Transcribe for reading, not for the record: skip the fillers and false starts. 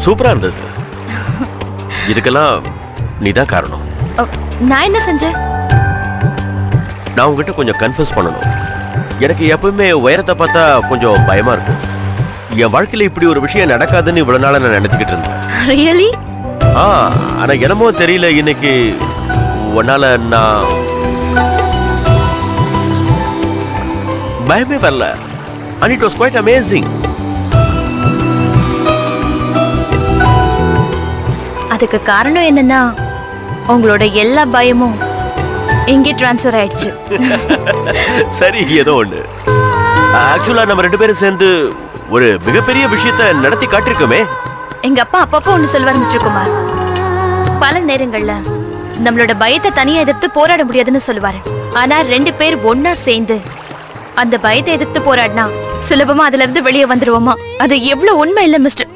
சூப்பரா இருந்தது. இதுக்கெல்லாம் நீதான் காரணம். நான் என்ன செஞ்சேன்? நான் உங்ககிட்ட கொஞ்சம் கன்ஃபர்ஸ் பண்ணணும். எனக்கு எப்பவுமே உயரத்தை பார்த்தா கொஞ்சம் பயமா இருக்கும். என் வாழ்க்கையில இப்படி ஒரு விஷயம் நடக்காதுன்னு இவ்வளவு நாளா நான் நினைச்சுக்கிட்டு இருந்தேன். ரியலி? ஆனா என்னமோ தெரியல, இன்னைக்கு உன்னால நான் பயமே வரல. And it was quite amazing. அதுக்கு காரணம் என்னன்னா உங்களோட எல்லா பயமும் இங்கே டிரான்ஸ்ஃபர் ஆயிடுச்சு. சரி, ஏதோ ஒண்ணு. ஆக்சுவலா நம்ம ரெண்டு பேரும் சேர்ந்து ஒரு மிகப்பெரிய விஷயத்தை நடத்தி காட்டிருக்கோமே. எங்க அப்பா அப்பப்போ ஒண்ணு சொல்வார் மிஸ்டர் குமார். பல நேரங்கள்ல நம்மளோட பயத்தை தனியா எதிர்த்து போராட முடியாதுன்னு சொல்லுவாரு. ஆனா ரெண்டு பேர் ஒன்னா சேர்ந்து அந்த பயத்தை எதிர்த்து போராடினா சுலபமா அதுல இருந்து வெளியே வந்துருவோமா? அது எவ்வளவு உண்மை இல்ல மிஸ்டர்?